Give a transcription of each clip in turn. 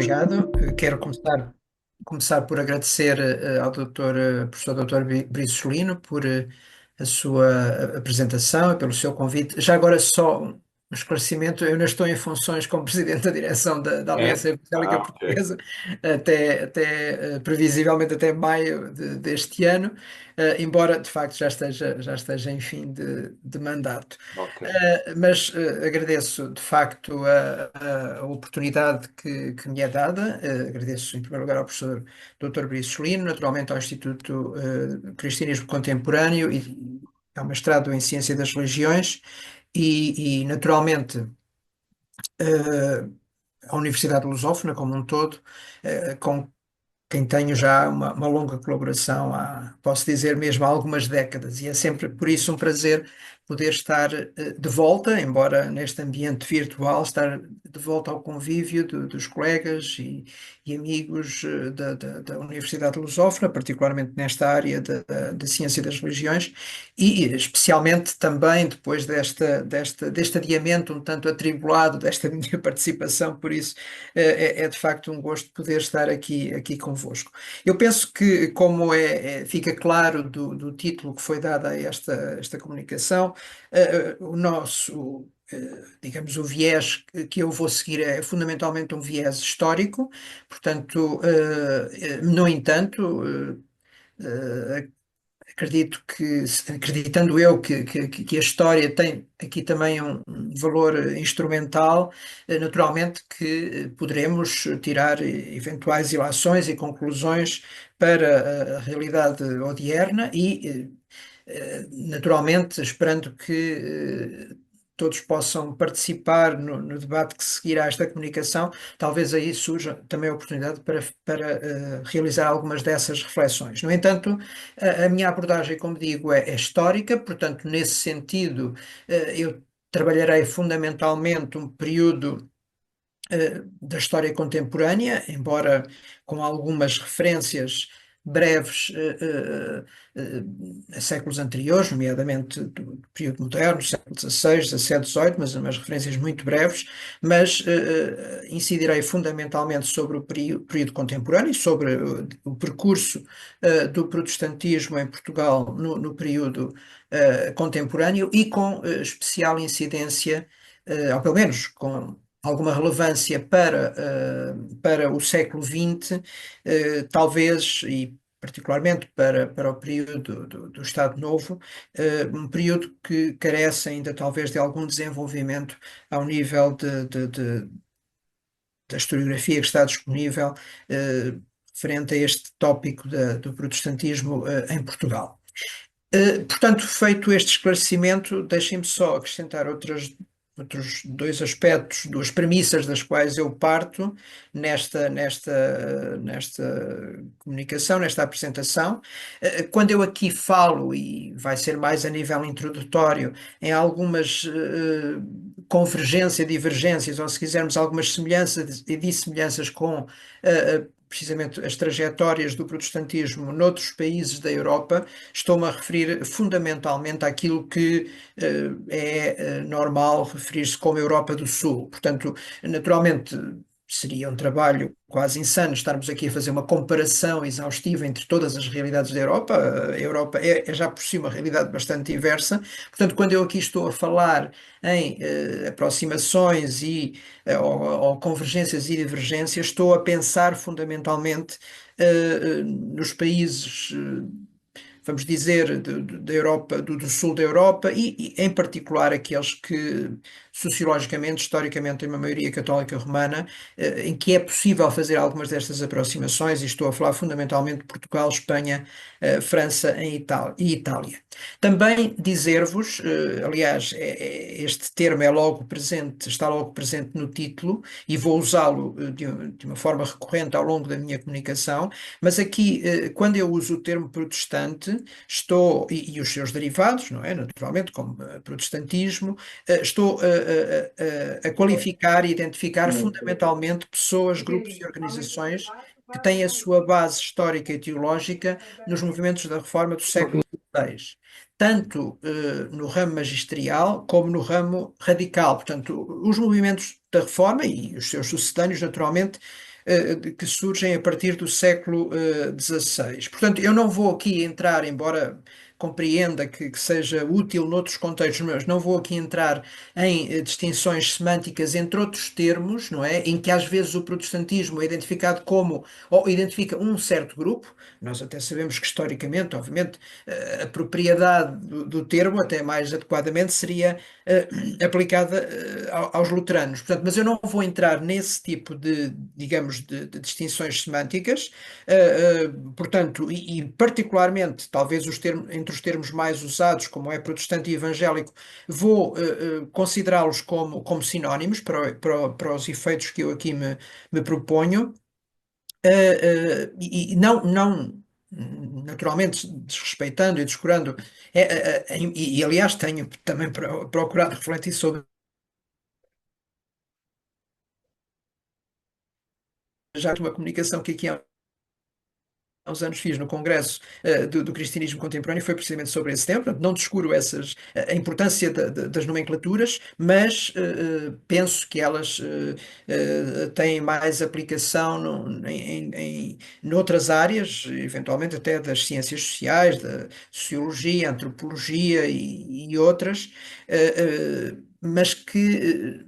obrigado. Quero começar por agradecer ao professor Dr. Brisolino por a sua apresentação e pelo seu convite. Já agora só um esclarecimento, eu não estou em funções como Presidente da Direção da É? Aliança Evangélica Ok. Portuguesa previsivelmente até maio deste ano, embora de facto já esteja em fim de mandato. Ok. Mas agradeço de facto a oportunidade que me é dada. Agradeço em primeiro lugar ao professor Dr. Brisolino, naturalmente ao Instituto Cristianismo Contemporâneo e ao mestrado em Ciência das Religiões e naturalmente eh, à Universidade Lusófona como um todo, com quem tenho já uma longa colaboração posso dizer mesmo há algumas décadas, e é sempre por isso um prazer poder estar de volta, embora neste ambiente virtual, estar de volta ao convívio dos colegas e amigos da Universidade Lusófona, particularmente nesta área da ciência das religiões, e especialmente também depois deste adiamento um tanto atribulado desta minha participação, por isso é de facto um gosto poder estar aqui convosco. Eu penso que, como fica claro do título que foi dado a esta comunicação, o nosso, digamos, o viés que eu vou seguir é fundamentalmente um viés histórico, portanto, no entanto, acredito acreditando eu que a história tem aqui também um valor instrumental, naturalmente que poderemos tirar eventuais ilações e conclusões para a realidade odierna e naturalmente, esperando que todos possam participar no debate que seguirá esta comunicação, talvez aí surja também a oportunidade para realizar algumas dessas reflexões. No entanto, a minha abordagem, como digo, é histórica, portanto, nesse sentido, eu trabalharei fundamentalmente um período da história contemporânea, embora com algumas referências breves a séculos anteriores, nomeadamente do período moderno, século XVI, XVII, XVIII, mas referências muito breves, mas incidirei fundamentalmente sobre o período contemporâneo, sobre o percurso do protestantismo em Portugal no período contemporâneo e com especial incidência, ou pelo menos com alguma relevância para o século XX, talvez, e particularmente para o período do Estado Novo, um período que carece ainda talvez de algum desenvolvimento ao nível da historiografia que está disponível, referente a este tópico do protestantismo, em Portugal. Portanto, feito este esclarecimento, deixem-me só acrescentar outros dois aspectos, duas premissas das quais eu parto nesta comunicação, nesta apresentação. Quando eu aqui falo, e vai ser mais a nível introdutório, em algumas convergências, divergências, ou se quisermos, algumas semelhanças e dissemelhanças com precisamente as trajetórias do protestantismo noutros países da Europa, estou-me a referir fundamentalmente àquilo que normal referir-se como Europa do Sul. Portanto, naturalmente, seria um trabalho quase insano estarmos aqui a fazer uma comparação exaustiva entre todas as realidades da Europa. A Europa é já por si uma realidade bastante diversa. Portanto, quando eu aqui estou a falar em aproximações ou convergências e divergências, estou a pensar fundamentalmente nos países, vamos dizer, da Europa, do sul da Europa e, em particular, aqueles que sociologicamente, historicamente, têm uma maioria católica romana, em que é possível fazer algumas destas aproximações, e estou a falar fundamentalmente de Portugal, Espanha, França e Itália. Também dizer-vos, aliás, este termo é logo presente, está logo presente no título, e vou usá-lo de uma forma recorrente ao longo da minha comunicação, mas aqui, quando eu uso o termo protestante, e os seus derivados, não é? Naturalmente, como protestantismo, estou a qualificar e identificar fundamentalmente pessoas, grupos e organizações que têm a sua base histórica e teológica nos movimentos da Reforma do século XVI, tanto no ramo magisterial como no ramo radical. Portanto, os movimentos da Reforma e os seus sucedâneos, naturalmente, que surgem a partir do século XVI. Portanto, eu não vou aqui entrar, embora compreenda que seja útil noutros contextos, mas não vou aqui entrar em distinções semânticas entre outros termos, não é? Em que às vezes o protestantismo é identificado como, ou identifica um certo grupo. Nós até sabemos que historicamente, obviamente, a propriedade do termo, até mais adequadamente, seria aplicada aos luteranos. Portanto, mas eu não vou entrar nesse tipo de, digamos, de distinções semânticas, portanto, e particularmente, talvez entre os termos mais usados, como é protestante e evangélico, vou considerá-los como sinónimos para os efeitos que eu aqui me proponho. E não, naturalmente, desrespeitando e descurando, aliás tenho também procurado refletir sobre já uma comunicação que aqui há uns anos fiz no Congresso do Cristianismo Contemporâneo foi precisamente sobre esse tema. Portanto, não descuro a importância das nomenclaturas, mas penso que elas têm mais aplicação noutras áreas, eventualmente até das ciências sociais, da sociologia, antropologia e outras, mas que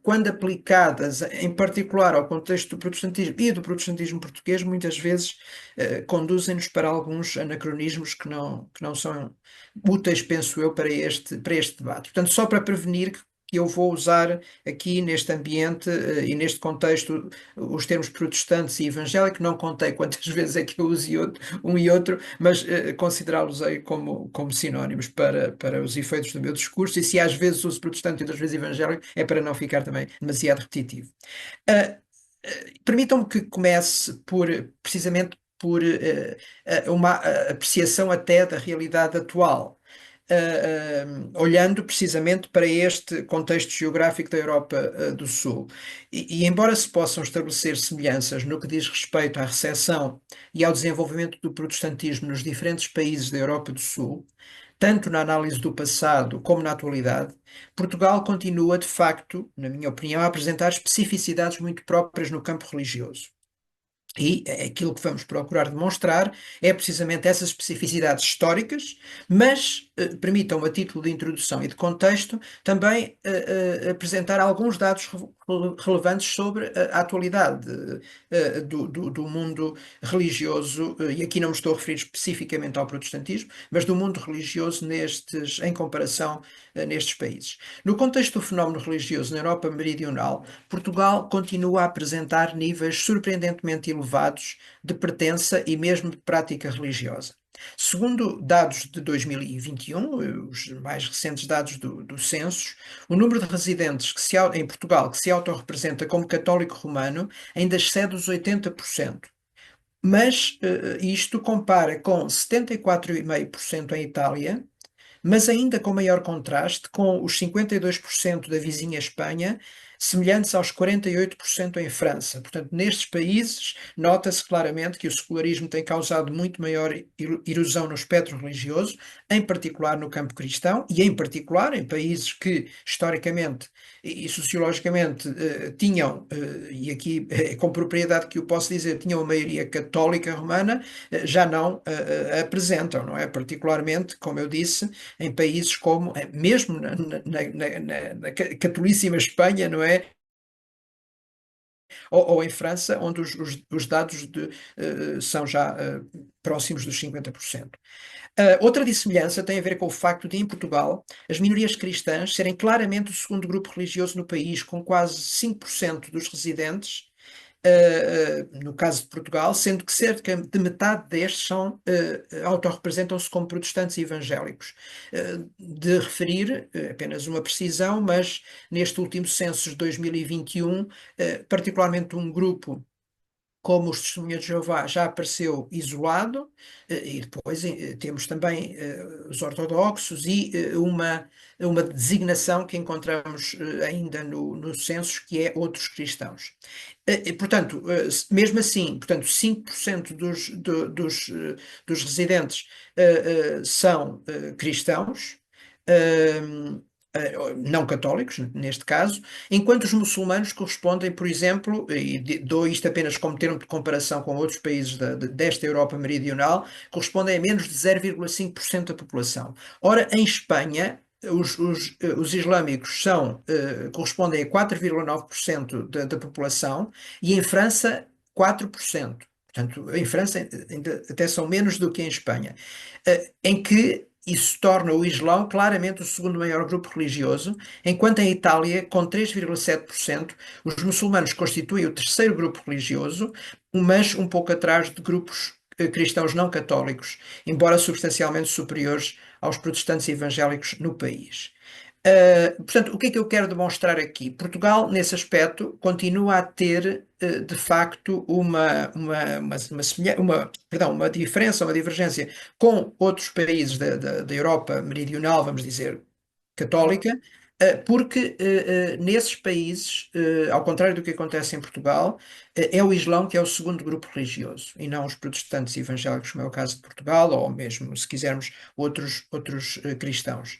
quando aplicadas, em particular ao contexto do protestantismo e do protestantismo português, muitas vezes conduzem-nos para alguns anacronismos que não são úteis, penso eu, para este debate. Portanto, só para prevenir que eu vou usar aqui neste ambiente e neste contexto os termos protestantes e evangélico, não contei quantas vezes é que eu uso um e outro, mas considerá-los aí como sinónimos para os efeitos do meu discurso, e se às vezes uso protestante e outras vezes evangélico, é para não ficar também demasiado repetitivo. Ah, Permitam-me que comece precisamente por uma apreciação até da realidade atual, olhando precisamente para este contexto geográfico da Europa do Sul. E embora se possam estabelecer semelhanças no que diz respeito à recepção e ao desenvolvimento do protestantismo nos diferentes países da Europa do Sul, tanto na análise do passado como na atualidade, Portugal continua, de facto, na minha opinião, a apresentar especificidades muito próprias no campo religioso. E aquilo que vamos procurar demonstrar é precisamente essas especificidades históricas, mas permitam-me, a título de introdução e de contexto, também apresentar alguns dados relevantes sobre a atualidade do mundo religioso, e aqui não me estou a referir especificamente ao protestantismo, mas do mundo religioso em comparação nestes países. No contexto do fenómeno religioso na Europa Meridional, Portugal continua a apresentar níveis surpreendentemente elevados de pertença e mesmo de prática religiosa. Segundo dados de 2021, os mais recentes dados do censo, o número de residentes em Portugal que se autorrepresenta como católico romano ainda excede os 80%. Mas isto compara com 74,5% em Itália, mas ainda com maior contraste com os 52% da vizinha Espanha, semelhantes aos 48% em França. Portanto, nestes países, nota-se claramente que o secularismo tem causado muito maior erosão no espectro religioso, em particular no campo cristão, e em particular em países que, historicamente e sociologicamente, tinham, e aqui é com propriedade que eu posso dizer, tinham a maioria católica romana, já não apresentam, não é? Particularmente, como eu disse, em países como, mesmo na catolíssima Espanha, não é? Ou em França, onde os dados são já próximos dos 50%. Outra dissemelhança tem a ver com o facto de, em Portugal, as minorias cristãs serem claramente o segundo grupo religioso no país, com quase 5% dos residentes no caso de Portugal, sendo que cerca de metade destes autorrepresentam-se como protestantes e evangélicos. De referir, apenas uma precisão, mas neste último censo de 2021, particularmente um grupo como os Testemunhas de Jeová já apareceu isolado, e depois temos também os ortodoxos e uma designação que encontramos ainda no censo, que é outros cristãos. Portanto, mesmo assim, portanto, 5% dos residentes são cristãos. não católicos, neste caso, enquanto os muçulmanos correspondem, por exemplo, e dou isto apenas como termo de comparação com outros países desta Europa meridional, correspondem a menos de 0,5% da população. Ora, em Espanha, os islâmicos correspondem a 4,9% da população e em França, 4%. Portanto, em França até são menos do que em Espanha, em que isso torna o Islão claramente o segundo maior grupo religioso, enquanto em Itália, com 3,7%, os muçulmanos constituem o terceiro grupo religioso, mas um pouco atrás de grupos cristãos não católicos, embora substancialmente superiores aos protestantes evangélicos no país. Portanto, o que é que eu quero demonstrar aqui? Portugal, nesse aspecto, continua a ter, de facto, uma diferença, uma divergência com outros países da Europa meridional, vamos dizer, católica, porque nesses países, ao contrário do que acontece em Portugal, é o Islão que é o segundo grupo religioso, e não os protestantes evangélicos, como é o caso de Portugal, ou mesmo, se quisermos, outros cristãos.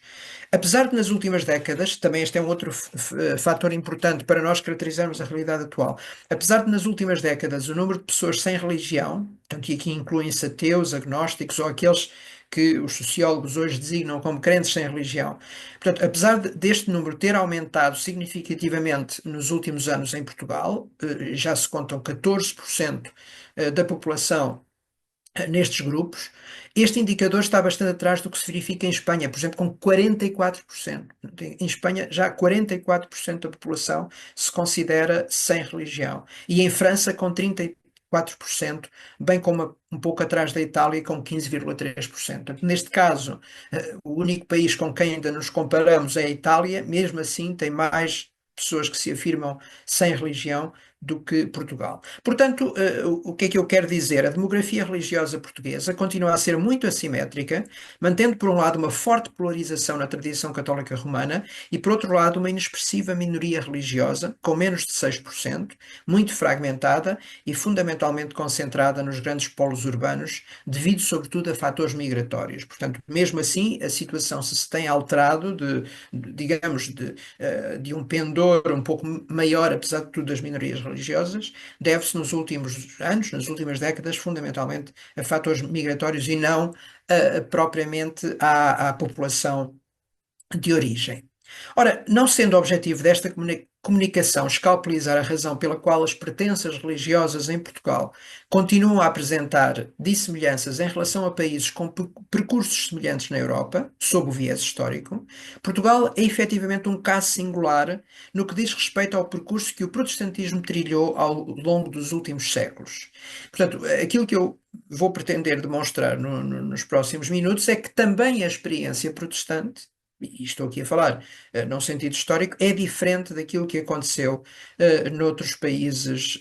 Apesar de nas últimas décadas, também este é um outro fator importante para nós caracterizarmos a realidade atual, apesar de nas últimas décadas o número de pessoas sem religião, portanto, e aqui incluem-se ateus, agnósticos ou aqueles que os sociólogos hoje designam como crentes sem religião. Portanto, apesar deste número ter aumentado significativamente nos últimos anos em Portugal, já se contam 14% da população nestes grupos, este indicador está bastante atrás do que se verifica em Espanha, por exemplo, com 44%. Em Espanha, já 44% da população se considera sem religião. E em França, com 34%, bem como um pouco atrás da Itália, com 15,3%. Portanto, neste caso, o único país com quem ainda nos comparamos é a Itália, mesmo assim, tem mais pessoas que se afirmam sem religião do que Portugal. Portanto, o que é que eu quero dizer? A demografia religiosa portuguesa continua a ser muito assimétrica, mantendo, por um lado, uma forte polarização na tradição católica romana e, por outro lado, uma inexpressiva minoria religiosa, com menos de 6%, muito fragmentada e fundamentalmente concentrada nos grandes polos urbanos, devido, sobretudo, a fatores migratórios. Portanto, mesmo assim, a situação se tem alterado digamos, de um pendor um pouco maior, apesar de tudo, das minorias religiosas, deve-se nos últimos anos, nas últimas décadas, fundamentalmente a fatores migratórios e não propriamente à população de origem. Ora, não sendo objetivo desta comunicação escalpelizar a razão pela qual as pertenças religiosas em Portugal continuam a apresentar dissemelhanças em relação a países com percursos semelhantes na Europa, sob o viés histórico, Portugal é efetivamente um caso singular no que diz respeito ao percurso que o protestantismo trilhou ao longo dos últimos séculos. Portanto, aquilo que eu vou pretender demonstrar nos próximos minutos é que também a experiência protestante, e estou aqui a falar num sentido histórico, é diferente daquilo que aconteceu noutros países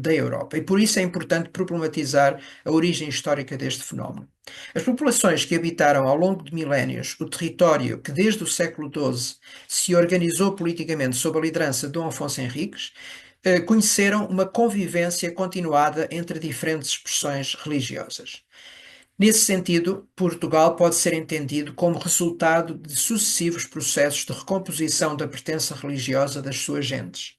da Europa. E por isso é importante problematizar a origem histórica deste fenómeno. As populações que habitaram ao longo de milénios o território que desde o século XII se organizou politicamente sob a liderança de Dom Afonso Henriques, conheceram uma convivência continuada entre diferentes expressões religiosas. Nesse sentido, Portugal pode ser entendido como resultado de sucessivos processos de recomposição da pertença religiosa das suas gentes.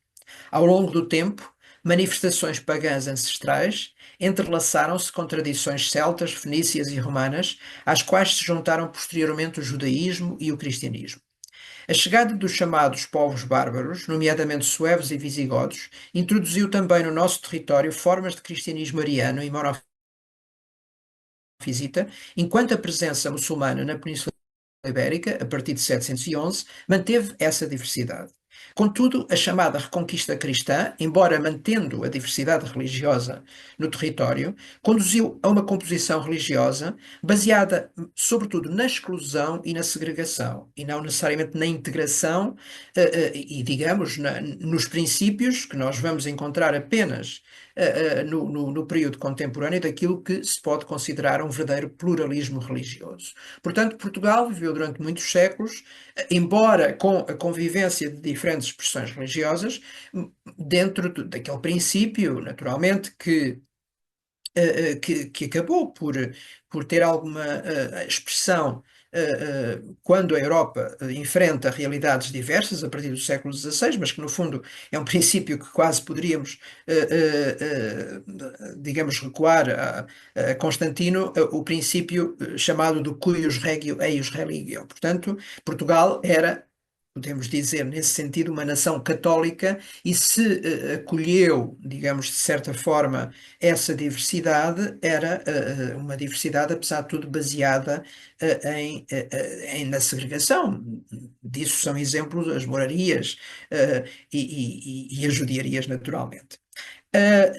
Ao longo do tempo, manifestações pagãs ancestrais entrelaçaram-se com tradições celtas, fenícias e romanas, às quais se juntaram posteriormente o judaísmo e o cristianismo. A chegada dos chamados povos bárbaros, nomeadamente suevos e visigodos, introduziu também no nosso território formas de cristianismo ariano e monofisita, enquanto a presença muçulmana na Península Ibérica, a partir de 711, manteve essa diversidade. Contudo, a chamada Reconquista Cristã, embora mantendo a diversidade religiosa no território, conduziu a uma composição religiosa baseada, sobretudo, na exclusão e na segregação, e não necessariamente na integração, e, digamos, nos princípios que nós vamos encontrar apenas no período contemporâneo daquilo que se pode considerar um verdadeiro pluralismo religioso. Portanto, Portugal viveu durante muitos séculos, embora com a convivência de diferentes expressões religiosas, dentro daquele princípio, naturalmente, que acabou por ter alguma expressão quando a Europa enfrenta realidades diversas a partir do século XVI, mas que no fundo é um princípio que quase poderíamos, digamos, recuar a Constantino, o princípio chamado do cuius regio eius religio. Portanto, Portugal era, podemos dizer, nesse sentido, uma nação católica e se acolheu, digamos, de certa forma, essa diversidade, era uma diversidade, apesar de tudo, baseada na segregação. Disso são exemplos as morarias e as judiarias, naturalmente.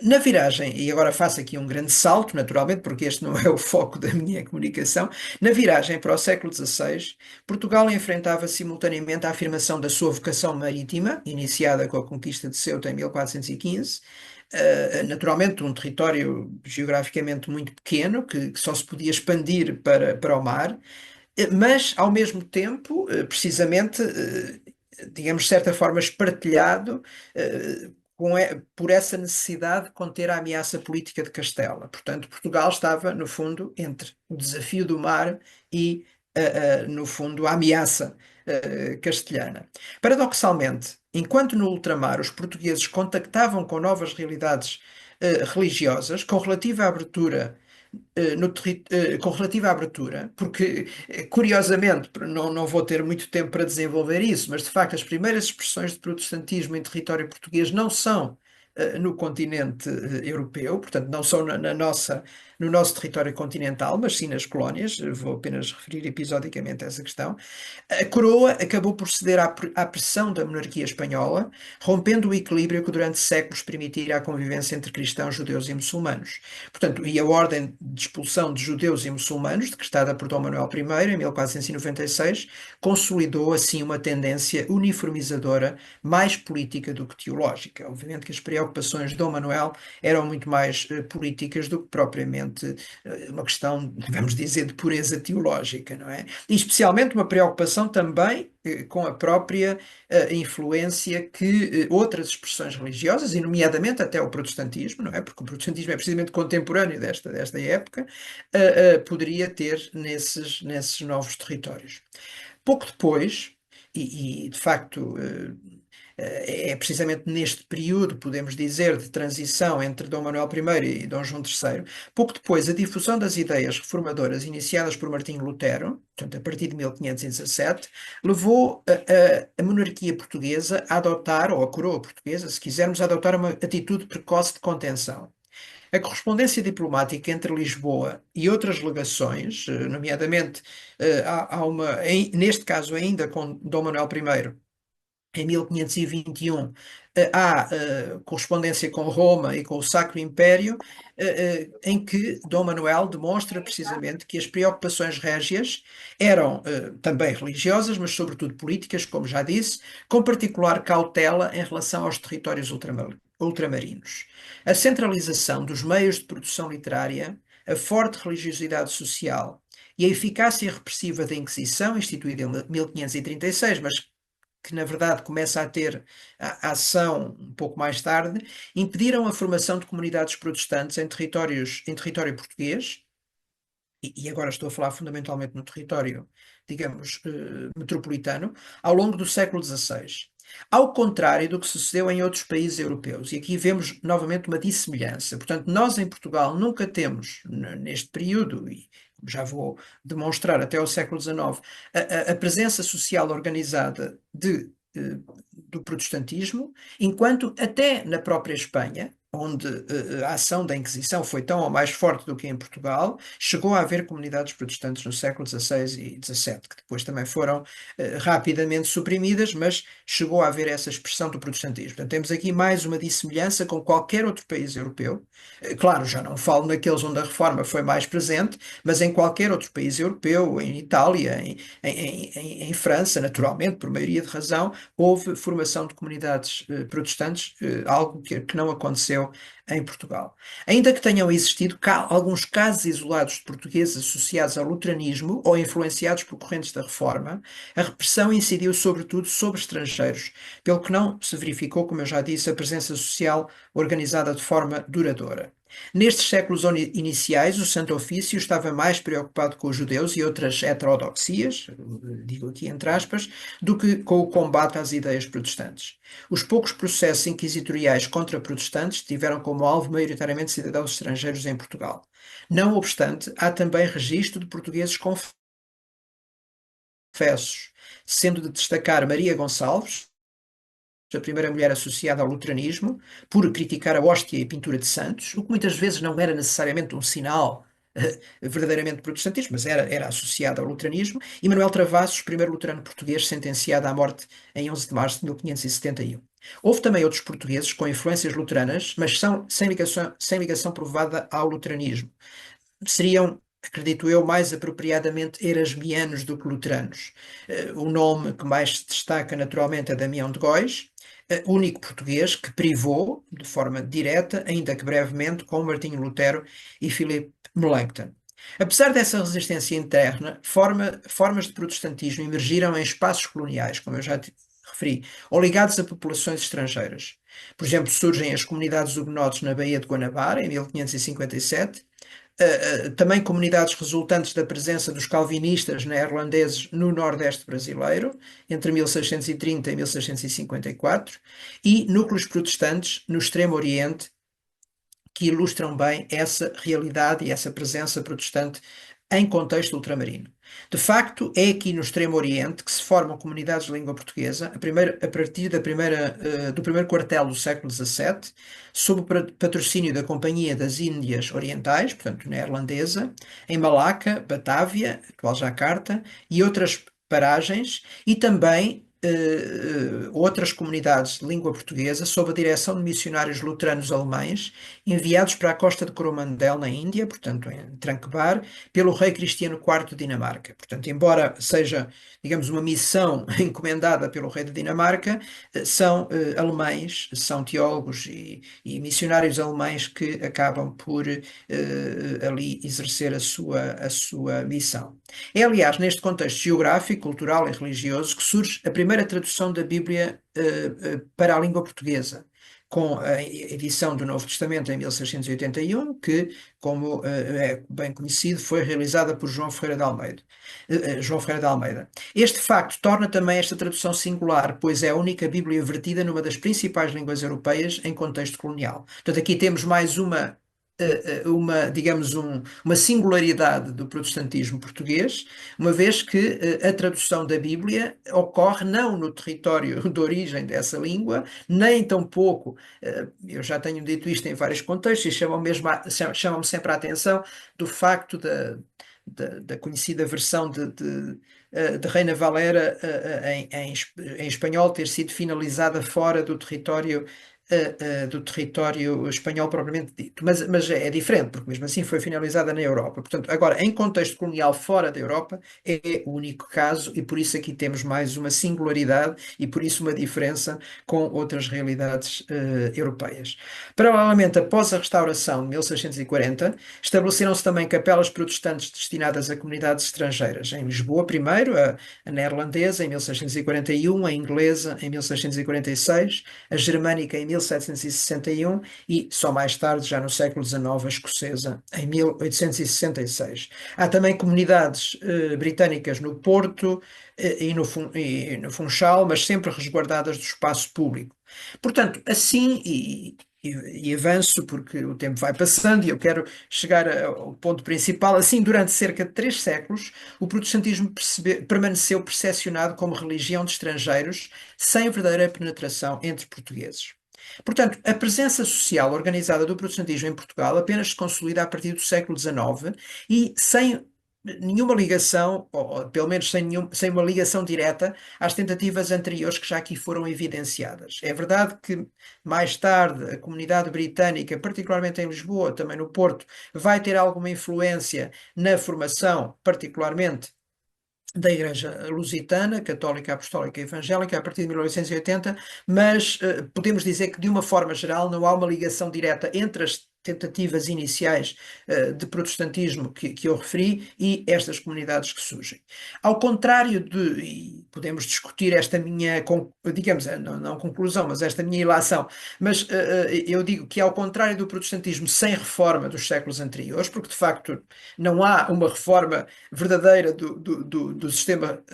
Na viragem, e agora faço aqui um grande salto, naturalmente, porque este não é o foco da minha comunicação, na viragem para o século XVI, Portugal enfrentava simultaneamente a afirmação da sua vocação marítima, iniciada com a conquista de Ceuta em 1415, naturalmente um território geograficamente muito pequeno, que só se podia expandir para o mar, mas ao mesmo tempo, precisamente, digamos, de certa forma, espartilhado por essa necessidade de conter a ameaça política de Castela. Portanto, Portugal estava, no fundo, entre o desafio do mar e, no fundo, a ameaça castelhana. Paradoxalmente, enquanto no ultramar os portugueses contactavam com novas realidades religiosas, com relativa abertura com relativa abertura, porque, curiosamente, não vou ter muito tempo para desenvolver isso, mas de facto as primeiras expressões de protestantismo em território português não são no continente europeu, portanto, não são no nosso território continental, mas sim nas colónias. Vou apenas referir episodicamente essa questão. A coroa acabou por ceder à pressão da monarquia espanhola, rompendo o equilíbrio que durante séculos permitira a convivência entre cristãos, judeus e muçulmanos. Portanto, e a ordem de expulsão de judeus e muçulmanos, decretada por Dom Manuel I em 1496, consolidou assim uma tendência uniformizadora mais política do que teológica. Obviamente que as preocupações de Dom Manuel eram muito mais políticas do que propriamente uma questão, vamos dizer, de pureza teológica, não é? E especialmente uma preocupação também com a própria influência que outras expressões religiosas, e nomeadamente até o protestantismo, não é? Porque o protestantismo é precisamente contemporâneo desta época, poderia ter nesses novos territórios. Pouco depois, e de facto é precisamente neste período, podemos dizer, de transição entre Dom Manuel I e Dom João III, pouco depois a difusão das ideias reformadoras iniciadas por Martinho Lutero, portanto a partir de 1517, levou a monarquia portuguesa a adotar, ou a coroa portuguesa, se quisermos, a adotar uma atitude precoce de contenção. A correspondência diplomática entre Lisboa e outras legações, nomeadamente, neste caso ainda com Dom Manuel I, em 1521, há correspondência com Roma e com o Sacro Império, em que Dom Manuel demonstra precisamente que as preocupações régias eram também religiosas, mas sobretudo políticas, como já disse, com particular cautela em relação aos territórios ultramarinos. A centralização dos meios de produção literária, a forte religiosidade social e a eficácia repressiva da Inquisição, instituída em 1536, mas que na verdade começa a ter a ação um pouco mais tarde, impediram a formação de comunidades protestantes em território português, e agora estou a falar fundamentalmente no território, digamos, metropolitano, ao longo do século XVI. Ao contrário do que sucedeu em outros países europeus, e aqui vemos novamente uma dissemelhança. Portanto, nós em Portugal nunca temos, neste período, e já vou demonstrar até o século XIX, a presença social organizada do protestantismo, enquanto até na própria Espanha, onde a ação da Inquisição foi tão ou mais forte do que em Portugal, chegou a haver comunidades protestantes no século XVI e XVII, que depois também foram rapidamente suprimidas, mas chegou a haver essa expressão do protestantismo. Portanto, temos aqui mais uma dissemelhança com qualquer outro país europeu. Claro, já não falo naqueles onde a reforma foi mais presente, mas em qualquer outro país europeu, em Itália, em França, naturalmente, por maioria de razão, houve formação de comunidades protestantes, algo que não aconteceu em Portugal. Ainda que tenham existido alguns casos isolados de portugueses associados ao luteranismo ou influenciados por correntes da Reforma, a repressão incidiu sobretudo sobre estrangeiros, pelo que não se verificou, como eu já disse, a presença social organizada de forma duradoura. Nestes séculos iniciais, o Santo Ofício estava mais preocupado com os judeus e outras heterodoxias, digo aqui entre aspas, do que com o combate às ideias protestantes. Os poucos processos inquisitoriais contra protestantes tiveram como alvo maioritariamente cidadãos estrangeiros em Portugal. Não obstante, há também registro de portugueses confessos, sendo de destacar Maria Gonçalves, a primeira mulher associada ao luteranismo, por criticar a hóstia e pintura de santos, o que muitas vezes não era necessariamente um sinal verdadeiramente protestantismo, mas era associado ao luteranismo, e Manuel Travassos, primeiro luterano português sentenciado à morte em 11 de março de 1571. Houve também outros portugueses com influências luteranas, mas são sem ligação provada ao luteranismo. Seriam, acredito eu, mais apropriadamente erasmianos do que luteranos. O nome que mais se destaca naturalmente é Damião de Góis, único português que privou, de forma direta, ainda que brevemente, com Martinho Lutero e Philip Melanchthon. Apesar dessa resistência interna, formas de protestantismo emergiram em espaços coloniais, como eu já referi, ou ligados a populações estrangeiras. Por exemplo, surgem as comunidades hugonotes na Baía de Guanabara, em 1557, também comunidades resultantes da presença dos calvinistas neerlandeses no Nordeste brasileiro, entre 1630 e 1654, e núcleos protestantes no Extremo Oriente, que ilustram bem essa realidade e essa presença protestante em contexto ultramarino. De facto, é aqui no Extremo Oriente que se formam comunidades de língua portuguesa, a partir do primeiro quartel do século XVII, sob o patrocínio da Companhia das Índias Orientais, portanto neerlandesa, em Malaca, Batávia, atual Jacarta, e outras paragens, e também outras comunidades de língua portuguesa sob a direção de missionários luteranos alemães enviados para a costa de Coromandel, na Índia, portanto em Tranquebar, pelo rei Cristiano IV de Dinamarca. Portanto, embora seja, digamos, uma missão encomendada pelo rei de Dinamarca, são alemães, são teólogos e missionários alemães que acabam por ali exercer a sua missão. É, aliás, neste contexto geográfico, cultural e religioso que surge a primeira tradução da Bíblia para a língua portuguesa, com a edição do Novo Testamento em 1681, que, como é bem conhecido, foi realizada por João Ferreira de Almeida. João Ferreira de Almeida. Este facto torna também esta tradução singular, pois é a única Bíblia vertida numa das principais línguas europeias em contexto colonial. Portanto, aqui temos mais digamos, uma singularidade do protestantismo português, uma vez que a tradução da Bíblia ocorre não no território de origem dessa língua, nem tampouco, eu já tenho dito isto em vários contextos, e chamam-me sempre a atenção do facto da conhecida versão de Reina Valera em espanhol ter sido finalizada fora do território espanhol propriamente dito. Mas é diferente, porque mesmo assim foi finalizada na Europa. Portanto, agora, em contexto colonial fora da Europa, é o único caso e por isso aqui temos mais uma singularidade e por isso uma diferença com outras realidades europeias. Paralelamente, após a restauração de 1640, estabeleceram-se também capelas protestantes destinadas a comunidades estrangeiras. Em Lisboa, primeiro, a neerlandesa, em 1641, a inglesa, em 1646, a germânica, em 1761 e, só mais tarde, já no século XIX, a escocesa, em 1866. Há também comunidades britânicas no Porto e no Funchal, mas sempre resguardadas do espaço público. Portanto, assim, e avanço porque o tempo vai passando e eu quero chegar ao ponto principal. Assim, durante cerca de 3 séculos, o protestantismo permaneceu percepcionado como religião de estrangeiros, sem verdadeira penetração entre portugueses. Portanto, a presença social organizada do protestantismo em Portugal apenas se consolida a partir do século XIX e sem nenhuma ligação, ou pelo menos sem uma ligação direta às tentativas anteriores que já aqui foram evidenciadas. É verdade que mais tarde a comunidade britânica, particularmente em Lisboa, também no Porto, vai ter alguma influência na formação, particularmente da Igreja Lusitana, Católica, Apostólica e Evangélica, a partir de 1880, mas podemos dizer que, de uma forma geral, não há uma ligação direta entre tentativas iniciais de protestantismo que eu referi e estas comunidades que surgem. Ao contrário de, e podemos discutir esta minha, digamos, não conclusão, mas esta minha ilação, mas eu digo que ao contrário do protestantismo sem reforma dos séculos anteriores, porque de facto não há uma reforma verdadeira do sistema,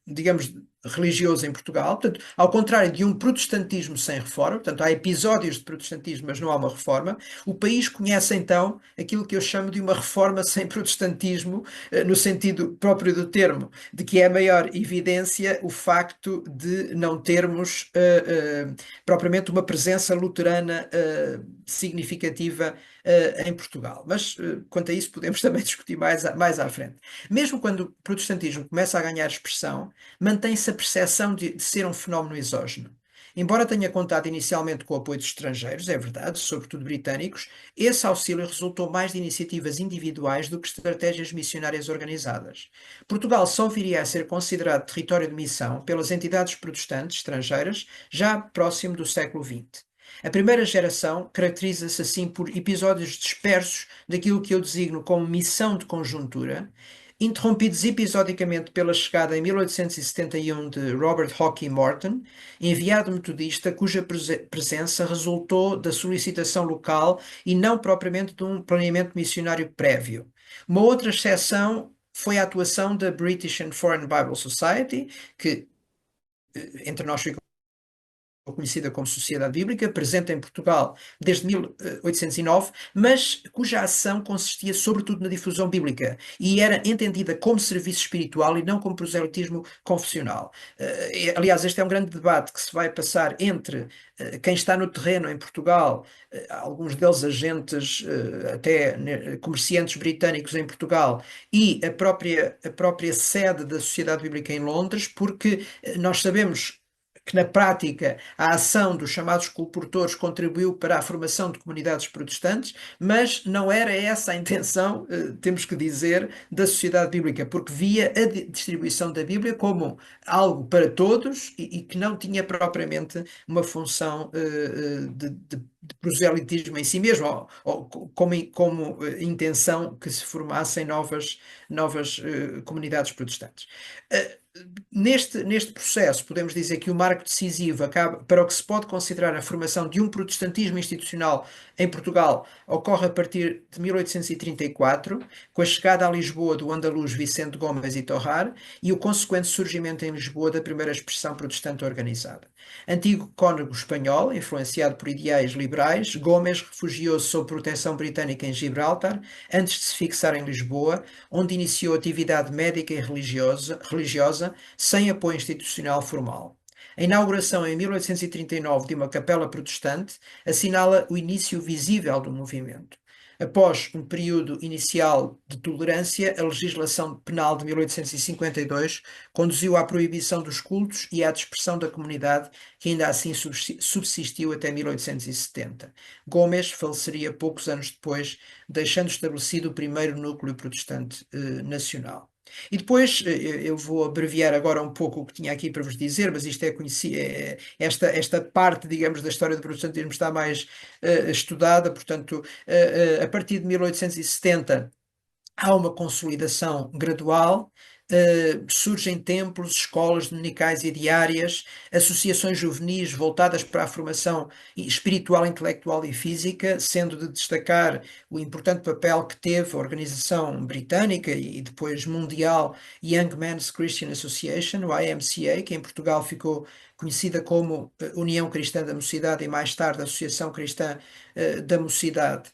digamos, religioso em Portugal, portanto, ao contrário de um protestantismo sem reforma, portanto, há episódios de protestantismo, mas não há uma reforma, o país conhece então aquilo que eu chamo de uma reforma sem protestantismo, no sentido próprio do termo, de que é a maior evidência o facto de não termos propriamente uma presença luterana significativa em Portugal. Mas quanto a isso podemos também discutir mais à frente. Mesmo quando o protestantismo começa a ganhar expressão, mantém-se a percepção de ser um fenómeno exógeno. Embora tenha contado inicialmente com o apoio de estrangeiros, é verdade, sobretudo britânicos, esse auxílio resultou mais de iniciativas individuais do que estratégias missionárias organizadas. Portugal só viria a ser considerado território de missão pelas entidades protestantes estrangeiras já próximo do século XX. A primeira geração caracteriza-se assim por episódios dispersos daquilo que eu designo como missão de conjuntura, interrompidos episodicamente pela chegada em 1871 de Robert Hawke Morton, enviado metodista cuja presença resultou da solicitação local e não propriamente de um planeamento missionário prévio. Uma outra exceção foi a atuação da British and Foreign Bible Society, que entre nós ficou conhecida como Sociedade Bíblica, presente em Portugal desde 1809, mas cuja ação consistia sobretudo na difusão bíblica e era entendida como serviço espiritual e não como proselitismo confessional. Aliás, este é um grande debate que se vai passar entre quem está no terreno em Portugal, alguns deles agentes, até comerciantes britânicos em Portugal, e a própria sede da Sociedade Bíblica em Londres, porque nós sabemos que na prática a ação dos chamados colportores contribuiu para a formação de comunidades protestantes, mas não era essa a intenção, temos que dizer, da sociedade bíblica, porque via a distribuição da Bíblia como algo para todos e que não tinha propriamente uma função de proselitismo em si mesmo, ou como intenção que se formassem novas comunidades protestantes. Neste processo, podemos dizer que o marco decisivo acaba, para o que se pode considerar a formação de um protestantismo institucional em Portugal ocorre a partir de 1834, com a chegada a Lisboa do andaluz Vicente Gomes e Torrar e o consequente surgimento em Lisboa da primeira expressão protestante organizada. Antigo cônego espanhol, influenciado por ideais liberais, Gomes refugiou-se sob proteção britânica em Gibraltar, antes de se fixar em Lisboa, onde iniciou atividade médica e religiosa sem apoio institucional formal. A inauguração em 1839 de uma capela protestante assinala o início visível do movimento. Após um período inicial de tolerância, a legislação penal de 1852 conduziu à proibição dos cultos e à dispersão da comunidade, que ainda assim subsistiu até 1870. Gomes faleceria poucos anos depois, deixando estabelecido o primeiro núcleo protestante nacional. E depois, eu vou abreviar agora um pouco o que tinha aqui para vos dizer, mas isto é conhecido, esta parte, digamos, da história do protestantismo está mais estudada, portanto, a partir de 1870 há uma consolidação gradual, surgem templos, escolas dominicais e diárias, associações juvenis voltadas para a formação espiritual, intelectual e física, sendo de destacar o importante papel que teve a organização britânica e depois mundial Young Men's Christian Association, o IMCA, que em Portugal ficou conhecida como União Cristã da Mocidade e mais tarde Associação Cristã da Mocidade.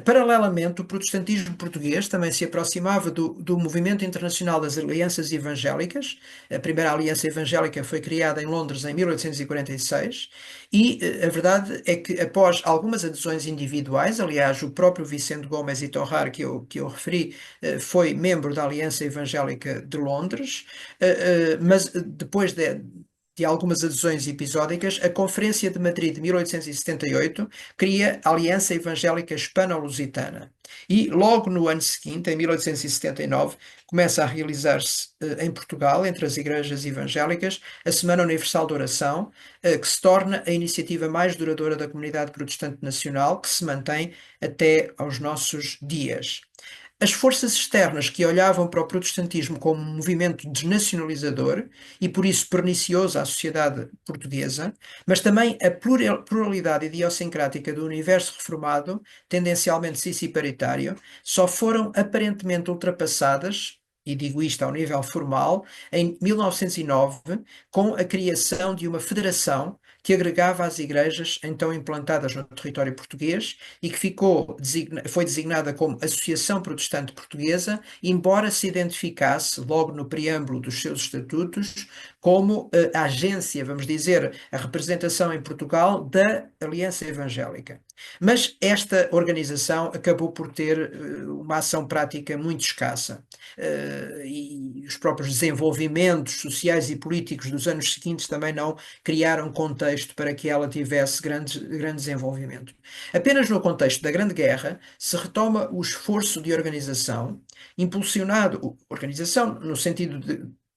Paralelamente, o protestantismo português também se aproximava do movimento internacional das alianças evangélicas. A primeira aliança evangélica foi criada em Londres em 1846 e a verdade é que após algumas adesões individuais, aliás, o próprio Vicente Gomes e Torrar, que eu referi, foi membro da Aliança Evangélica de Londres, mas depois de algumas adesões episódicas, a Conferência de Madrid de 1878 cria a Aliança Evangélica Hispano-Lusitana. E logo no ano seguinte, em 1879, começa a realizar-se em Portugal, entre as igrejas evangélicas, a Semana Universal de Oração, que se torna a iniciativa mais duradoura da comunidade protestante nacional, que se mantém até aos nossos dias. As forças externas que olhavam para o protestantismo como um movimento desnacionalizador e por isso pernicioso à sociedade portuguesa, mas também a pluralidade idiosincrática do universo reformado, tendencialmente cis-paritário, só foram aparentemente ultrapassadas, e digo isto ao nível formal, em 1909, com a criação de uma federação que agregava as igrejas então implantadas no território português e que foi designada como Associação Protestante Portuguesa, embora se identificasse logo no preâmbulo dos seus estatutos como a agência, vamos dizer, a representação em Portugal da Aliança Evangélica. Mas esta organização acabou por ter uma ação prática muito escassa. E os próprios desenvolvimentos sociais e políticos dos anos seguintes também não criaram contexto para que ela tivesse grande desenvolvimento. Apenas no contexto da Grande Guerra se retoma o esforço de organização, organização no sentido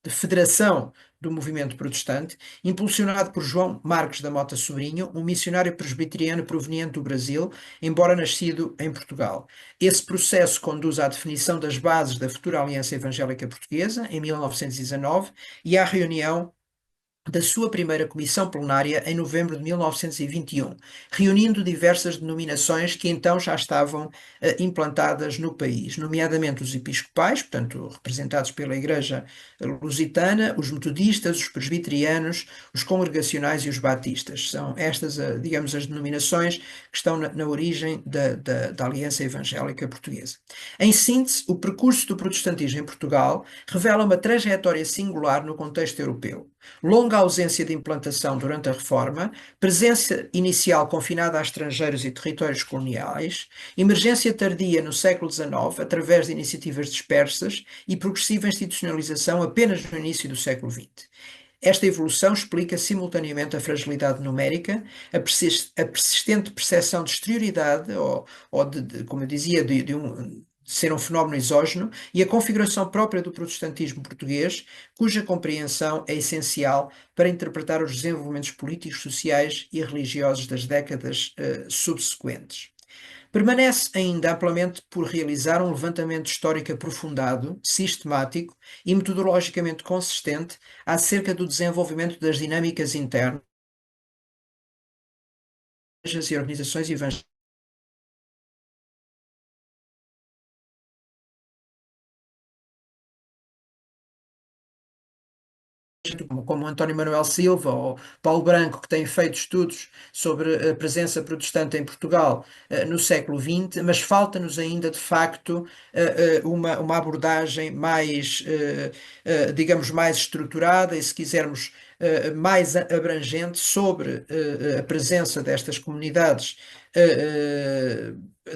de federação do movimento protestante, impulsionado por João Marques da Mota Sobrinho, um missionário presbiteriano proveniente do Brasil, embora nascido em Portugal. Esse processo conduz à definição das bases da futura Aliança Evangélica Portuguesa, em 1919, e à reunião da sua primeira comissão plenária em novembro de 1921, reunindo diversas denominações que então já estavam implantadas no país, nomeadamente os episcopais, portanto, representados pela Igreja Lusitana, os metodistas, os presbiterianos, os congregacionais e os batistas. São estas, digamos, as denominações que estão na origem da Aliança Evangélica Portuguesa. Em síntese, o percurso do protestantismo em Portugal revela uma trajetória singular no contexto europeu. Longa ausência de implantação durante a Reforma, presença inicial confinada a estrangeiros e territórios coloniais, emergência tardia no século XIX através de iniciativas dispersas e progressiva institucionalização apenas no início do século XX. Esta evolução explica simultaneamente a fragilidade numérica, a persistente percepção de exterioridade, ou como eu dizia, de ser um fenómeno exógeno, e a configuração própria do protestantismo português, cuja compreensão é essencial para interpretar os desenvolvimentos políticos, sociais e religiosos das décadas subsequentes. Permanece ainda amplamente por realizar um levantamento histórico aprofundado, sistemático e metodologicamente consistente acerca do desenvolvimento das dinâmicas internas e organizações evangélicas como António Manuel Silva ou Paulo Branco, que têm feito estudos sobre a presença protestante em Portugal no século XX, mas falta-nos ainda, de facto, uma abordagem mais, digamos, mais estruturada e, se quisermos, mais abrangente sobre a presença destas comunidades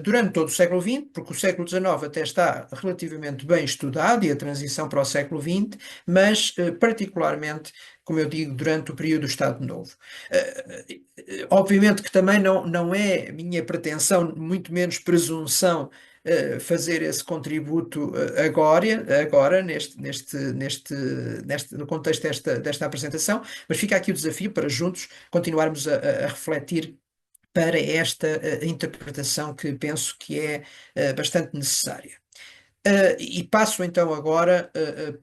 durante todo o século XX, porque o século XIX até está relativamente bem estudado e a transição para o século XX, mas particularmente, como eu digo, durante o período do Estado Novo. Obviamente que também não é minha pretensão, muito menos presunção, fazer esse contributo agora no contexto desta apresentação, mas fica aqui o desafio para juntos continuarmos a refletir para esta interpretação que penso que é bastante necessária. E passo então agora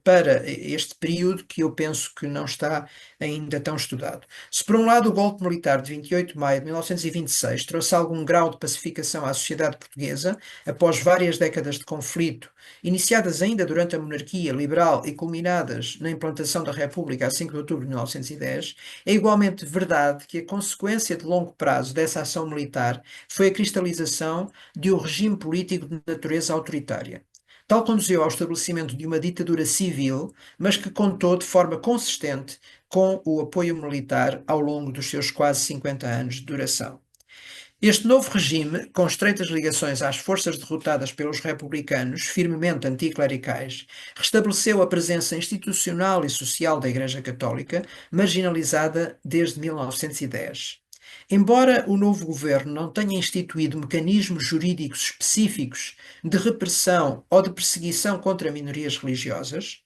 para este período que eu penso que não está ainda tão estudado. Se por um lado o golpe militar de 28 de maio de 1926 trouxe algum grau de pacificação à sociedade portuguesa, após várias décadas de conflito, iniciadas ainda durante a monarquia liberal e culminadas na implantação da República a 5 de outubro de 1910, é igualmente verdade que a consequência de longo prazo dessa ação militar foi a cristalização de um regime político de natureza autoritária. Tal conduziu ao estabelecimento de uma ditadura civil, mas que contou de forma consistente com o apoio militar ao longo dos seus quase 50 anos de duração. Este novo regime, com estreitas ligações às forças derrotadas pelos republicanos, firmemente anticlericais, restabeleceu a presença institucional e social da Igreja Católica, marginalizada desde 1910. Embora o novo governo não tenha instituído mecanismos jurídicos específicos de repressão ou de perseguição contra minorias religiosas,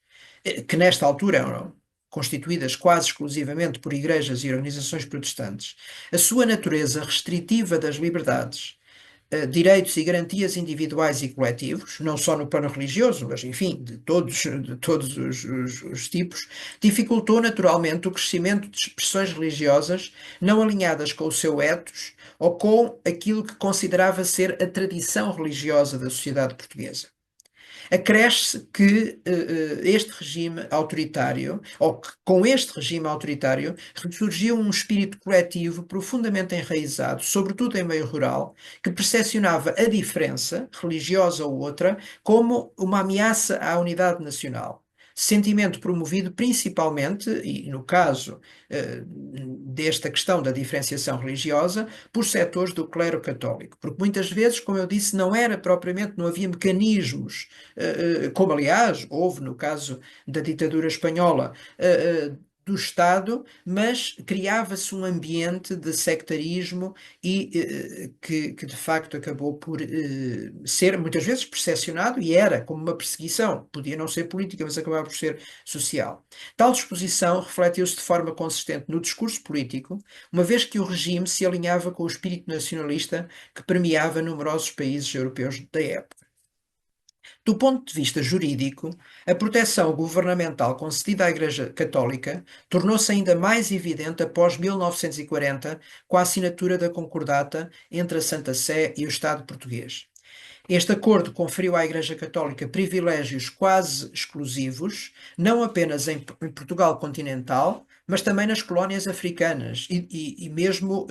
que nesta altura eram constituídas quase exclusivamente por igrejas e organizações protestantes, a sua natureza restritiva das liberdades, direitos e garantias individuais e coletivos, não só no plano religioso, mas enfim, de todos os tipos, dificultou naturalmente o crescimento de expressões religiosas não alinhadas com o seu ethos ou com aquilo que considerava ser a tradição religiosa da sociedade portuguesa. Acresce que este regime autoritário, ou que com este regime autoritário, ressurgiu um espírito coletivo profundamente enraizado, sobretudo em meio rural, que percepcionava a diferença, religiosa ou outra, como uma ameaça à unidade nacional. Sentimento promovido principalmente, e no caso desta questão da diferenciação religiosa, por setores do clero católico. Porque muitas vezes, como eu disse, não era propriamente, não havia mecanismos como aliás houve no caso da ditadura espanhola, do Estado, mas criava-se um ambiente de sectarismo e que de facto acabou por ser muitas vezes percepcionado e era como uma perseguição, podia não ser política, mas acabava por ser social. Tal disposição refletiu-se de forma consistente no discurso político, uma vez que o regime se alinhava com o espírito nacionalista que permeava numerosos países europeus da época. Do ponto de vista jurídico, a proteção governamental concedida à Igreja Católica tornou-se ainda mais evidente após 1940, com a assinatura da Concordata entre a Santa Sé e o Estado português. Este acordo conferiu à Igreja Católica privilégios quase exclusivos, não apenas em Portugal continental, mas também nas colónias africanas e mesmo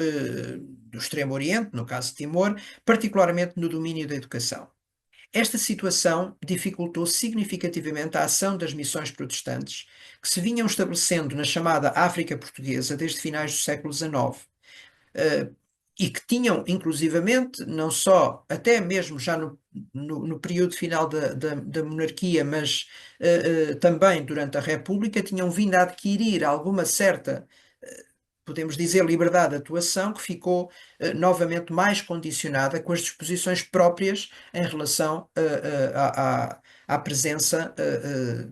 do Extremo Oriente, no caso de Timor, particularmente no domínio da educação. Esta situação dificultou significativamente a ação das missões protestantes, que se vinham estabelecendo na chamada África Portuguesa desde finais do século XIX, eh, e que tinham, inclusivamente, não só, até mesmo já no período final da monarquia, mas também durante a República, tinham vindo a adquirir alguma certa, podemos dizer, liberdade de atuação, que ficou novamente mais condicionada com as disposições próprias em relação à presença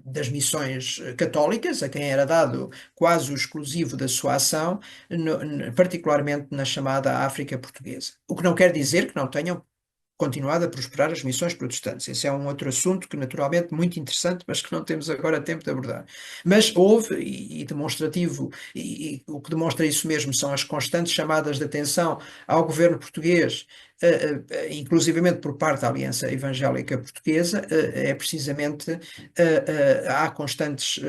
das missões católicas, a quem era dado quase o exclusivo da sua ação, particularmente na chamada África Portuguesa. O que não quer dizer que não tenham continuado a prosperar as missões protestantes. Esse é um outro assunto que, naturalmente, muito interessante, mas que não temos agora tempo de abordar. Mas houve, e demonstrativo, e o que demonstra isso mesmo são as constantes chamadas de atenção ao governo português, inclusivamente por parte da Aliança Evangélica Portuguesa, é precisamente, há constantes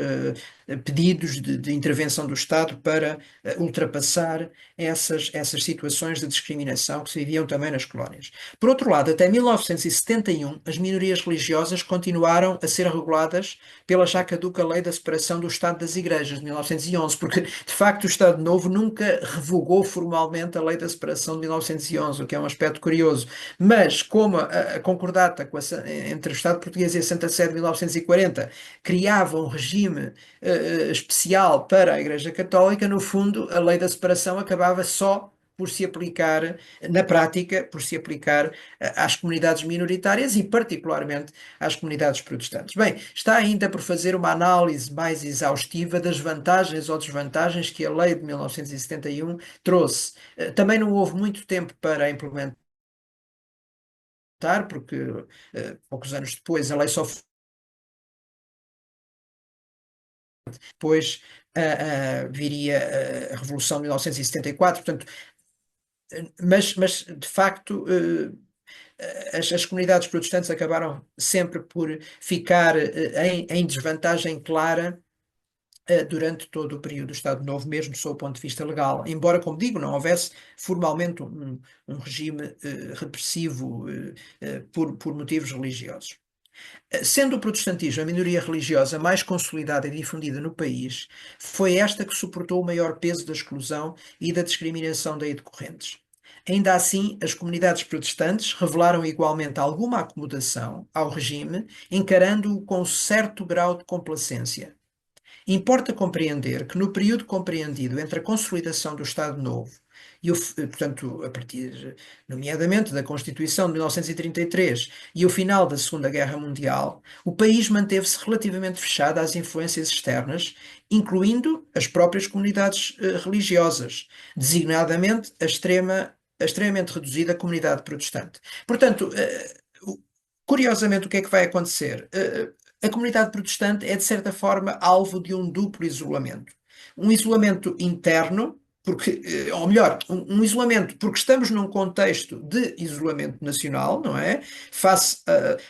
pedidos de intervenção do Estado para ultrapassar essas situações de discriminação que se viviam também nas colónias. Por outro lado, até 1971, as minorias religiosas continuaram a ser reguladas pela já caduca Lei da Separação do Estado das Igrejas, de 1911, porque, de facto, o Estado Novo nunca revogou formalmente a Lei da Separação de 1911, o que é um aspecto curioso. Mas, como a concordata entre o Estado português e a Santa Sé de 1940 criava um regime especial para a Igreja Católica, no fundo, a Lei da Separação acabava só por se aplicar, na prática, por se aplicar às comunidades minoritárias e, particularmente, às comunidades protestantes. Bem, está ainda por fazer uma análise mais exaustiva das vantagens ou desvantagens que a Lei de 1971 trouxe. Também não houve muito tempo para implementar, porque poucos anos depois a lei só foi depois viria a Revolução de 1974, portanto, mas de facto as comunidades protestantes acabaram sempre por ficar em desvantagem clara durante todo o período do Estado Novo, mesmo sob o ponto de vista legal, embora, como digo, não houvesse formalmente um regime repressivo por motivos religiosos. Sendo o protestantismo a minoria religiosa mais consolidada e difundida no país, foi esta que suportou o maior peso da exclusão e da discriminação daí decorrentes. Ainda assim, as comunidades protestantes revelaram igualmente alguma acomodação ao regime, encarando-o com certo grau de complacência. Importa compreender que no período compreendido entre a consolidação do Estado Novo e portanto, a partir, nomeadamente, da Constituição de 1933 e o final da Segunda Guerra Mundial, o país manteve-se relativamente fechado às influências externas, incluindo as próprias comunidades religiosas, designadamente a extremamente reduzida comunidade protestante. Portanto, curiosamente, o que é que vai acontecer? A comunidade protestante é, de certa forma, alvo de um duplo isolamento. Um isolamento interno, porque, ou melhor, um isolamento porque estamos num contexto de isolamento nacional, não é? Face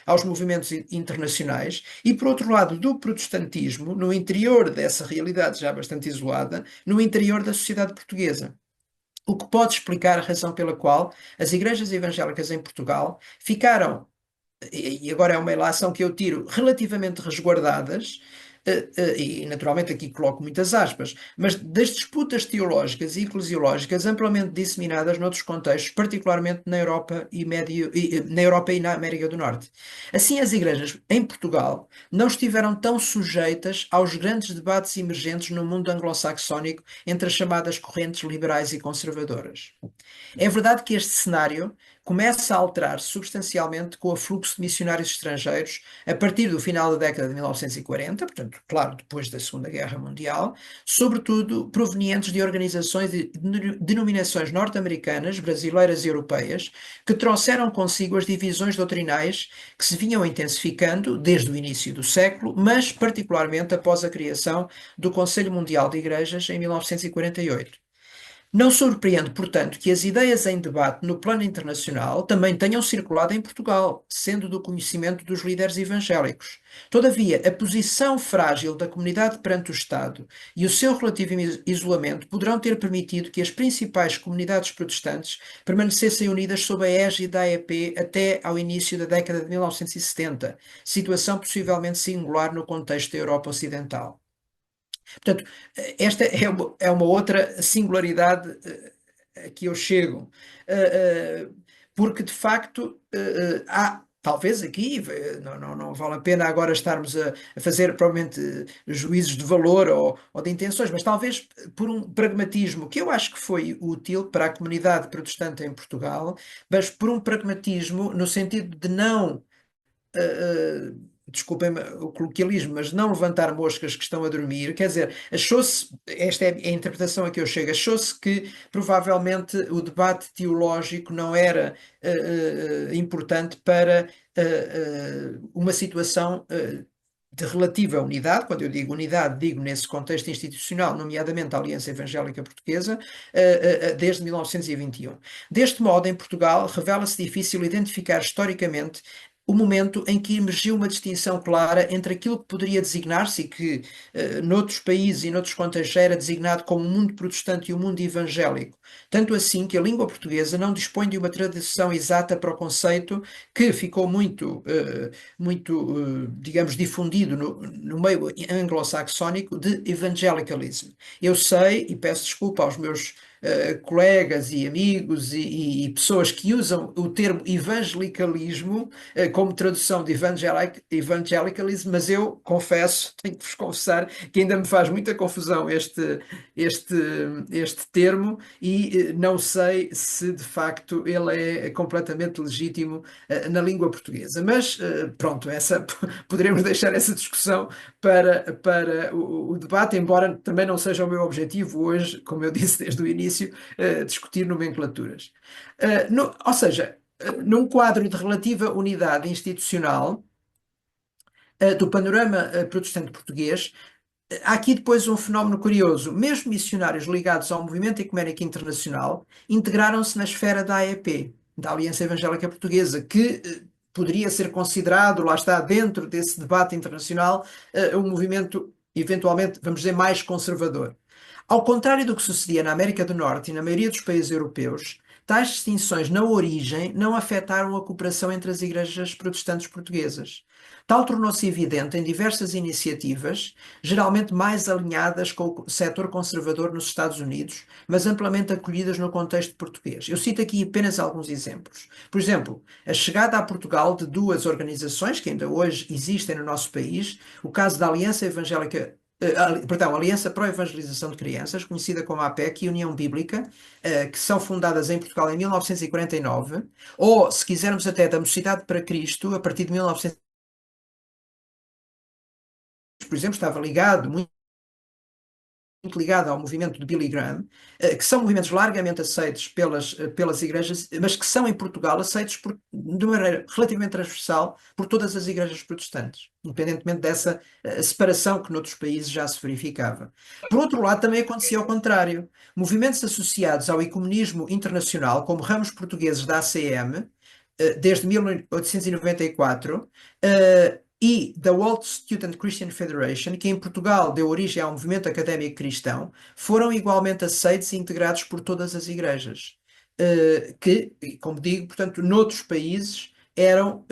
aos movimentos internacionais, e por outro lado, do protestantismo, no interior dessa realidade já bastante isolada, no interior da sociedade portuguesa. O que pode explicar a razão pela qual as igrejas evangélicas em Portugal ficaram, e agora é uma ilação que eu tiro, relativamente resguardadas, e naturalmente aqui coloco muitas aspas, mas das disputas teológicas e eclesiológicas amplamente disseminadas noutros contextos, particularmente na Europa na Europa e na América do Norte. Assim, as igrejas em Portugal não estiveram tão sujeitas aos grandes debates emergentes no mundo anglo-saxónico entre as chamadas correntes liberais e conservadoras. É verdade que este cenário começa a alterar-se substancialmente com o fluxo de missionários estrangeiros a partir do final da década de 1940, portanto, claro, depois da Segunda Guerra Mundial, sobretudo provenientes de organizações e denominações norte-americanas, brasileiras e europeias, que trouxeram consigo as divisões doutrinais que se vinham intensificando desde o início do século, mas particularmente após a criação do Conselho Mundial de Igrejas em 1948. Não surpreende, portanto, que as ideias em debate no plano internacional também tenham circulado em Portugal, sendo do conhecimento dos líderes evangélicos. Todavia, a posição frágil da comunidade perante o Estado e o seu relativo isolamento poderão ter permitido que as principais comunidades protestantes permanecessem unidas sob a égide da AEP até ao início da década de 1970, situação possivelmente singular no contexto da Europa Ocidental. Portanto, esta é uma outra singularidade a que eu chego, porque de facto há. Talvez aqui, não vale a pena agora estarmos a fazer provavelmente juízos de valor ou de intenções, mas talvez por um pragmatismo que eu acho que foi útil para a comunidade protestante em Portugal, mas por um pragmatismo no sentido de não desculpem o coloquialismo, mas não levantar moscas que estão a dormir, quer dizer, achou-se, esta é a interpretação a que eu chego, achou-se que provavelmente o debate teológico não era importante para uma situação de relativa unidade. Quando eu digo unidade, digo nesse contexto institucional, nomeadamente a Aliança Evangélica Portuguesa, desde 1921. Deste modo, em Portugal, revela-se difícil identificar historicamente o momento em que emergiu uma distinção clara entre aquilo que poderia designar-se e que, noutros países e noutros contextos, era designado como o mundo protestante e o mundo evangélico. Tanto assim que a língua portuguesa não dispõe de uma tradução exata para o conceito que ficou muito, digamos, difundido no meio anglo-saxónico de evangelicalism. Eu sei, e peço desculpa aos meus colegas e amigos e pessoas que usam o termo evangelicalismo como tradução de evangelicalism, mas eu confesso, tenho que vos confessar que ainda me faz muita confusão este, este termo e não sei se de facto ele é completamente legítimo na língua portuguesa. Mas pronto, poderemos deixar essa discussão para o debate, embora também não seja o meu objetivo hoje, como eu disse desde o início, discutir nomenclaturas. Ou seja, num quadro de relativa unidade institucional do panorama protestante português, há aqui depois um fenómeno curioso. Mesmo missionários ligados ao movimento ecuménico internacional integraram-se na esfera da AEP, da Aliança Evangélica Portuguesa, que poderia ser considerado, lá está, dentro desse debate internacional, um movimento eventualmente, vamos dizer, mais conservador. Ao contrário do que sucedia na América do Norte e na maioria dos países europeus, tais distinções na origem não afetaram a cooperação entre as igrejas protestantes portuguesas. Tal tornou-se evidente em diversas iniciativas, geralmente mais alinhadas com o setor conservador nos Estados Unidos, mas amplamente acolhidas no contexto português. Eu cito aqui apenas alguns exemplos. Por exemplo, a chegada a Portugal de duas organizações que ainda hoje existem no nosso país, o caso da Aliança Evangélica. Perdão, Aliança para a Evangelização de Crianças, conhecida como a APEC, e União Bíblica, que são fundadas em Portugal em 1949, ou, se quisermos até, da Mocidade para Cristo, a partir de 1900, por exemplo, estava ligado, muito ligada ao movimento de Billy Graham, que são movimentos largamente aceitos pelas igrejas, mas que são em Portugal aceitos de maneira relativamente transversal por todas as igrejas protestantes, independentemente dessa separação que noutros países já se verificava. Por outro lado, também acontecia ao contrário. Movimentos associados ao ecumenismo internacional, como ramos portugueses da ACM, desde 1894, e da World Student Christian Federation, que em Portugal deu origem ao movimento académico cristão, foram igualmente aceitos e integrados por todas as igrejas. Que, como digo, portanto, noutros países eram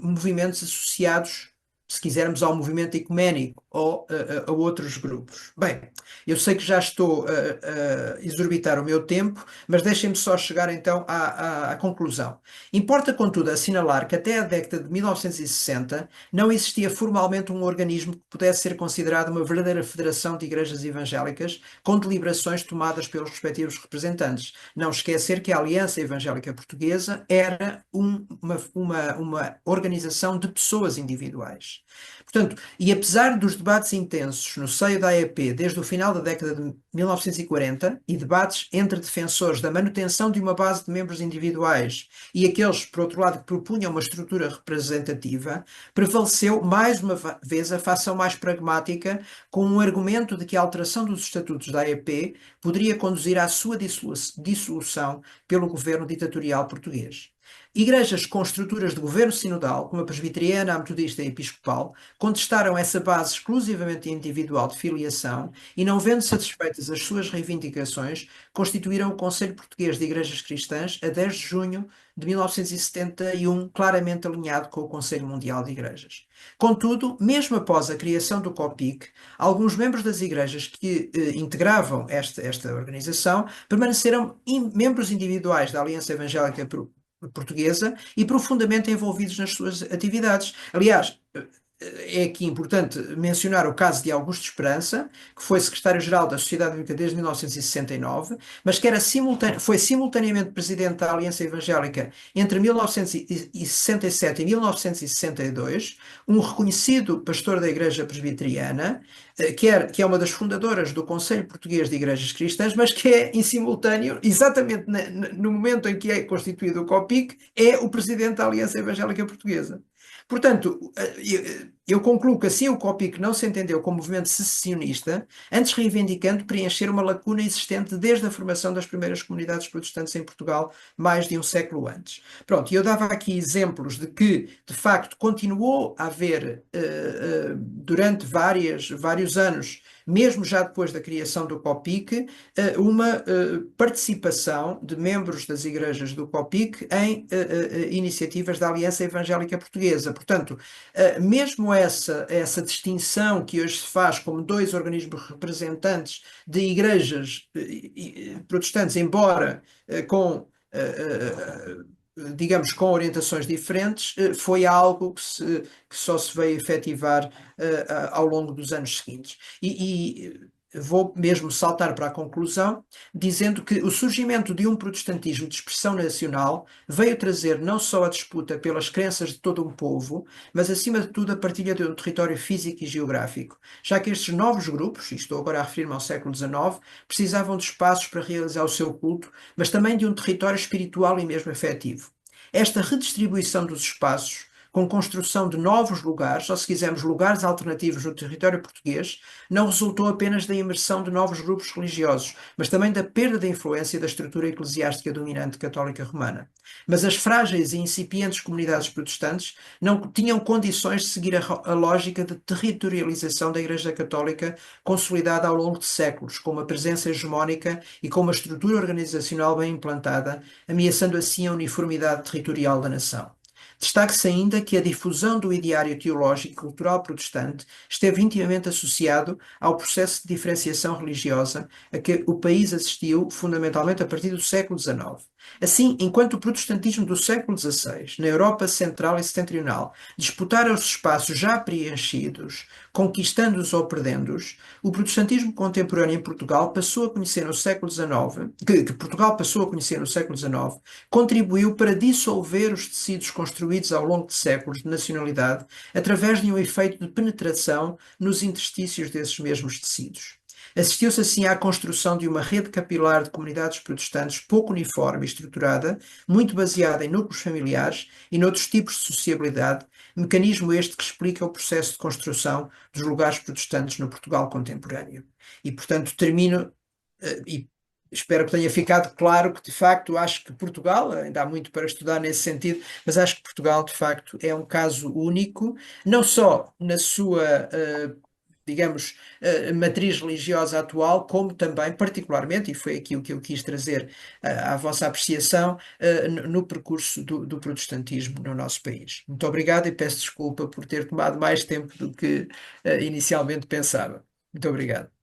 movimentos associados, se quisermos, ao movimento ecuménico ou a outros grupos. Bem, eu sei que já estou a exorbitar o meu tempo, mas deixem-me só chegar então à conclusão. Importa, contudo, assinalar que até a década de 1960 não existia formalmente um organismo que pudesse ser considerado uma verdadeira federação de igrejas evangélicas com deliberações tomadas pelos respectivos representantes. Não esquecer que a Aliança Evangélica Portuguesa era uma organização de pessoas individuais. Portanto, e apesar dos debates intensos no seio da AEP desde o final da década de 1940 e debates entre defensores da manutenção de uma base de membros individuais e aqueles, por outro lado, que propunham uma estrutura representativa, prevaleceu mais uma vez a facção mais pragmática, com um argumento de que a alteração dos estatutos da AEP poderia conduzir à sua dissolução pelo governo ditatorial português. Igrejas com estruturas de governo sinodal, como a presbiteriana, a metodista e a episcopal, contestaram essa base exclusivamente individual de filiação e, não vendo satisfeitas as suas reivindicações, constituíram o Conselho Português de Igrejas Cristãs a 10 de junho de 1971, claramente alinhado com o Conselho Mundial de Igrejas. Contudo, mesmo após a criação do COPIC, alguns membros das igrejas que integravam esta organização permaneceram membros individuais da Aliança Evangélica Portuguesa e profundamente envolvidos nas suas atividades. Aliás, é aqui importante mencionar o caso de Augusto Esperança, que foi secretário-geral da Sociedade Bíblica desde 1969, mas que foi simultaneamente presidente da Aliança Evangélica entre 1967 e 1962, um reconhecido pastor da Igreja Presbiteriana, que é uma das fundadoras do Conselho Português de Igrejas Cristãs, mas que é, em simultâneo, exatamente no momento em que é constituído o COPIC, é o presidente da Aliança Evangélica Portuguesa. Portanto, eu concluo que assim o COPIC não se entendeu como movimento secessionista, antes reivindicando preencher uma lacuna existente desde a formação das primeiras comunidades protestantes em Portugal, mais de um século antes. Pronto, e eu dava aqui exemplos de que, de facto, continuou a haver, durante vários anos, mesmo já depois da criação do COPIC, uma participação de membros das igrejas do COPIC em iniciativas da Aliança Evangélica Portuguesa. Portanto, mesmo essa distinção que hoje se faz como dois organismos representantes de igrejas protestantes, embora com digamos, com orientações diferentes, foi algo que só se veio efetivar ao longo dos anos seguintes. Vou mesmo saltar para a conclusão, dizendo que o surgimento de um protestantismo de expressão nacional veio trazer não só a disputa pelas crenças de todo um povo, mas acima de tudo a partilha de um território físico e geográfico, já que estes novos grupos, e estou agora a referir-me ao século XIX, precisavam de espaços para realizar o seu culto, mas também de um território espiritual e mesmo afetivo. Esta redistribuição dos espaços, com construção de novos lugares, ou se quisermos lugares alternativos no território português, não resultou apenas da imersão de novos grupos religiosos, mas também da perda da influência da estrutura eclesiástica dominante católica romana. Mas as frágeis e incipientes comunidades protestantes não tinham condições de seguir a lógica de territorialização da Igreja Católica consolidada ao longo de séculos, com uma presença hegemónica e com uma estrutura organizacional bem implantada, ameaçando assim a uniformidade territorial da nação. Destaque-se ainda que a difusão do ideário teológico e cultural protestante esteve intimamente associado ao processo de diferenciação religiosa a que o país assistiu fundamentalmente a partir do século XIX. Assim, enquanto o protestantismo do século XVI, na Europa Central e Setentrional, disputara os espaços já preenchidos, conquistando-os ou perdendo-os, o protestantismo contemporâneo em Portugal passou a conhecer no século XIX, que Portugal passou a conhecer no século XIX, contribuiu para dissolver os tecidos construídos ao longo de séculos de nacionalidade através de um efeito de penetração nos interstícios desses mesmos tecidos. Assistiu-se assim à construção de uma rede capilar de comunidades protestantes pouco uniforme e estruturada, muito baseada em núcleos familiares e noutros tipos de sociabilidade, mecanismo este que explica o processo de construção dos lugares protestantes no Portugal contemporâneo. E, portanto, termino e espero que tenha ficado claro que, de facto, acho que Portugal, ainda há muito para estudar nesse sentido, mas acho que Portugal, de facto, é um caso único, não só na sua, digamos, matriz religiosa atual, como também, particularmente, e foi aqui o que eu quis trazer à vossa apreciação, no percurso do protestantismo no nosso país. Muito obrigado e peço desculpa por ter tomado mais tempo do que inicialmente pensava. Muito obrigado.